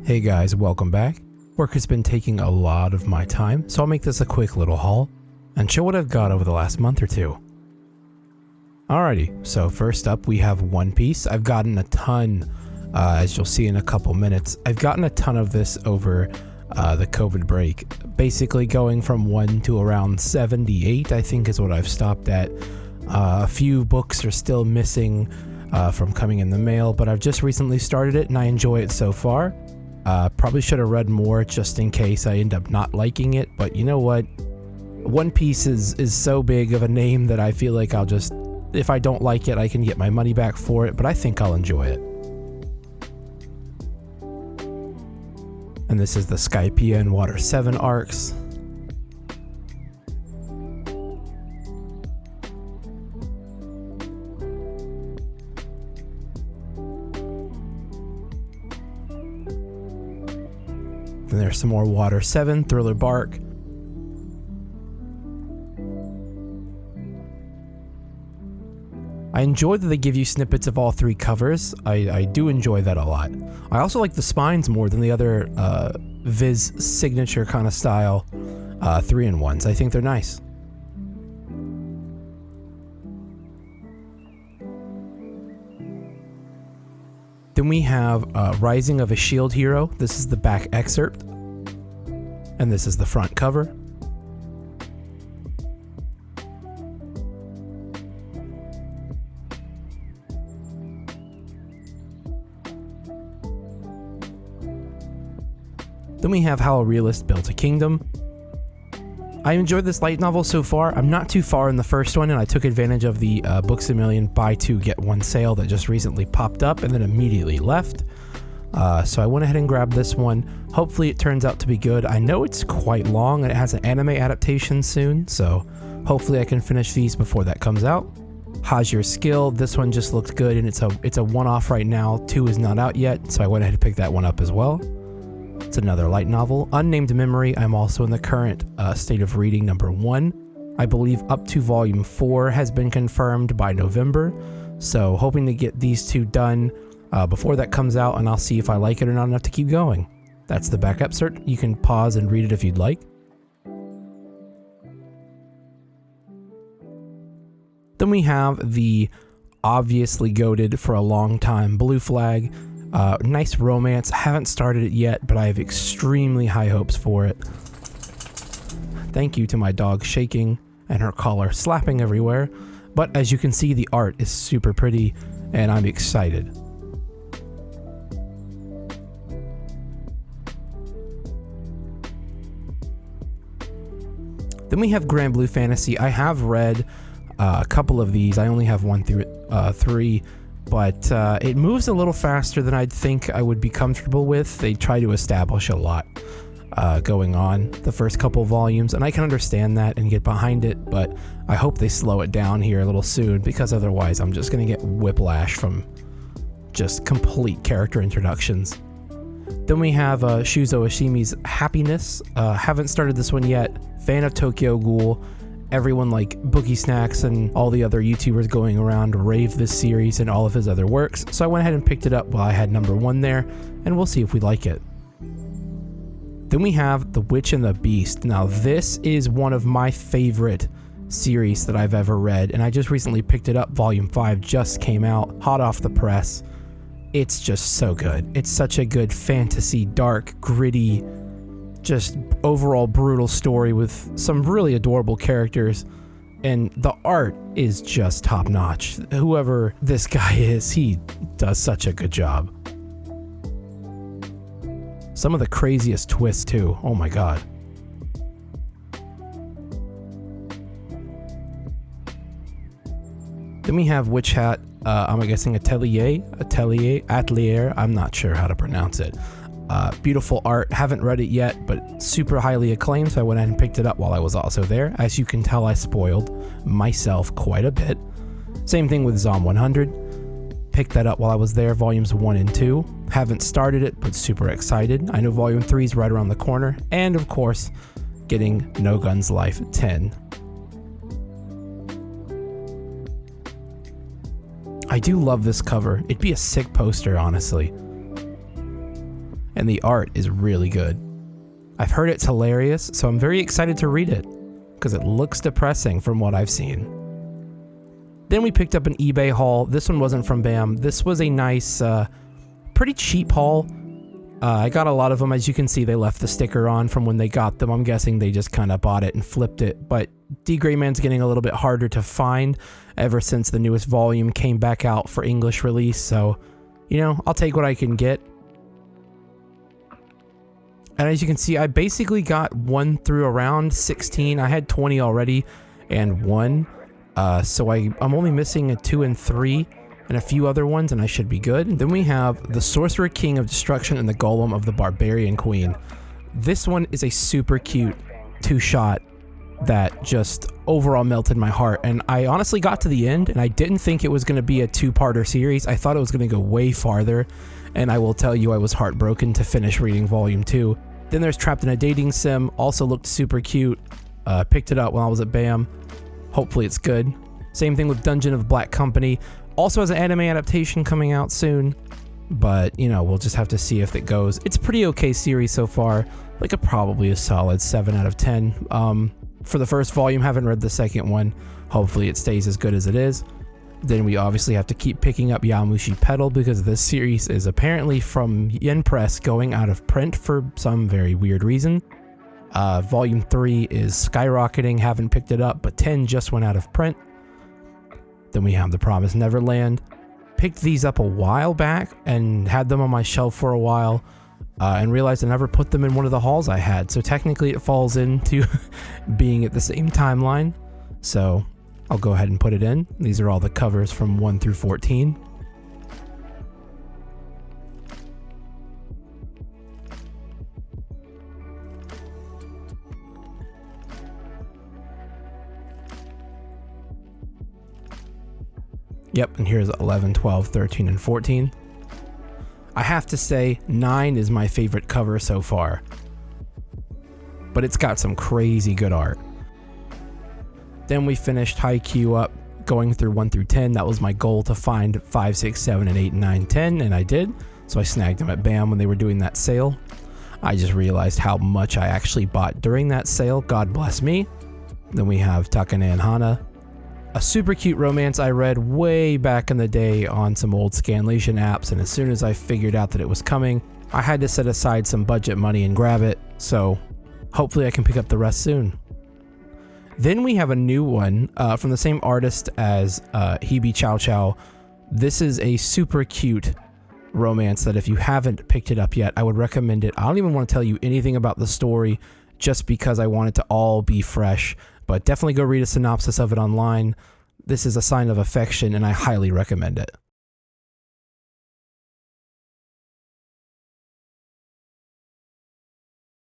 Hey guys, welcome back. Work has been taking a lot of my time, so I'll make this a quick little haul and show what I've got over the last month or two. Alrighty, so first up we have One Piece. I've gotten a ton, as you'll see in a couple minutes. I've gotten a ton of this over the COVID break. Basically going from 1 to around 78, I think is what I've stopped at. A few books are still missing from coming in the mail, but I've just recently started it and I enjoy it so far. Probably should have read more just in case I end up not liking it, but you know what? One Piece is so big of a name that I feel like I'll just, if I don't like it, I can get my money back for it, but I think I'll enjoy it. And this is the Skypiea and Water 7 arcs. Then there's some more Water 7, Thriller Bark. I enjoy that they give you snippets of all three covers. I do enjoy that a lot. I also like the spines more than the other Viz signature kind of style 3-in-1s. I think they're nice. Then we have Rising of a Shield Hero. This is the back excerpt. And this is the front cover. Then we have How a Realist Built a Kingdom. I enjoyed this light novel so far. I'm not too far in the first one, and I took advantage of the Books A Million buy two get one sale that just recently popped up and then immediately left. So I went ahead and grabbed this one. Hopefully it turns out to be good. I know it's quite long and it has an anime adaptation soon, so hopefully I can finish these before that comes out. How's Your Skill? This one just looked good and it's a one-off right now. 2 is not out yet, so I went ahead and picked that one up as well. It's another light novel. Unnamed Memory, I'm also in the current state of reading number 1. I believe up to volume 4 has been confirmed by November, so hoping to get these two done before that comes out, and I'll see if I like it or not enough to keep going. That's the back excerpt. You can pause and read it if you'd like. Then we have the obviously goated for a long time Blue Flag. Nice romance. Haven't started it yet, but I have extremely high hopes for it. Thank you to my dog shaking and her collar slapping everywhere. But as you can see, the art is super pretty and I'm excited. Then we have Grand Blue Fantasy. I have read a couple of these. I only have 1 through 3. But it moves a little faster than I'd think I would be comfortable with. They try to establish a lot going on the first couple volumes, and I can understand that and get behind it, but I hope they slow it down here a little soon, because otherwise I'm just going to get whiplash from just complete character introductions. Then we have Shuzo Ishimi's Happiness. Haven't started this one yet. Fan of Tokyo Ghoul. Everyone like Bookie Snacks and all the other YouTubers going around rave this series and all of his other works, so I went ahead and picked it up while I had number 1 there, and we'll see if we like it. Then we have The Witch and the Beast. Now this is one of my favorite series that I've ever read, and I just recently picked it up. Volume 5 just came out, hot off the press. It's just so good. It's such a good fantasy, dark, gritty, just overall brutal story with some really adorable characters, and the art is just top notch. Whoever this guy is, he does such a good job. Some of the craziest twists too, oh my god. Then we have Witch Hat, I'm guessing Atelier, I'm not sure how to pronounce it. Beautiful art. Haven't read it yet, but super highly acclaimed, so I went ahead and picked it up while I was also there. As you can tell, I spoiled myself quite a bit. Same thing with Zom 100. Picked that up while I was there, volumes 1 and 2. Haven't started it, but super excited. I know volume 3 is right around the corner. And of course, getting No Guns Life 10. I do love this cover. It'd be a sick poster, honestly. And the art is really good. I've heard it's hilarious, so I'm very excited to read it, because it looks depressing from what I've seen. Then we picked up an eBay haul. This one wasn't from BAM. This was a nice, pretty cheap haul. I got a lot of them. As you can see, they left the sticker on from when they got them. I'm guessing they just kind of bought it and flipped it. But D. Grayman's getting a little bit harder to find ever since the newest volume came back out for English release. So, you know, I'll take what I can get. And as you can see, I basically got 1 through around 16. I had 20 already and 1. So I'm only missing a 2 and 3 and a few other ones, and I should be good. And then we have the Sorcerer King of Destruction and the Golem of the Barbarian Queen. This one is a super cute 2-shot that just overall melted my heart. And I honestly got to the end, and I didn't think it was going to be a 2-parter series. I thought it was going to go way farther, and I will tell you I was heartbroken to finish reading Volume 2. Then there's Trapped in a Dating Sim, also looked super cute. Picked it up when I was at BAM. Hopefully it's good. Same thing with Dungeon of the Black Company. Also has an anime adaptation coming out soon, but you know, we'll just have to see if it goes. It's a pretty okay series so far, like probably a solid 7 out of 10. For the first volume, haven't read the second one. Hopefully it stays as good as it is. Then we obviously have to keep picking up Yamushi Pedal because this series is apparently from Yen Press going out of print for some very weird reason. Volume 3 is skyrocketing, haven't picked it up, but 10 just went out of print. Then we have The Promised Neverland. Picked these up a while back and had them on my shelf for a while and realized I never put them in one of the hauls I had. So technically it falls into being at the same timeline. So I'll go ahead and put it in. These are all the covers from 1 through 14. Yep, and here's 11, 12, 13, and 14. I have to say, 9 is my favorite cover so far. But it's got some crazy good art. Then we finished Haikyuu up, going through 1 through 10. That was my goal, to find 5, 6, 7, and 8, 9, 10, and I did. So I snagged them at BAM when they were doing that sale. I just realized how much I actually bought during that sale. God bless me. Then we have Takane and Hana. A super cute romance I read way back in the day on some old Scanlation apps, and as soon as I figured out that it was coming, I had to set aside some budget money and grab it, so hopefully I can pick up the rest soon. Then we have a new one from the same artist as Hibi Chow Chow. This is a super cute romance that if you haven't picked it up yet, I would recommend it. I don't even want to tell you anything about the story just because I want it to all be fresh. But definitely go read a synopsis of it online. This is a sign of affection, and I highly recommend it.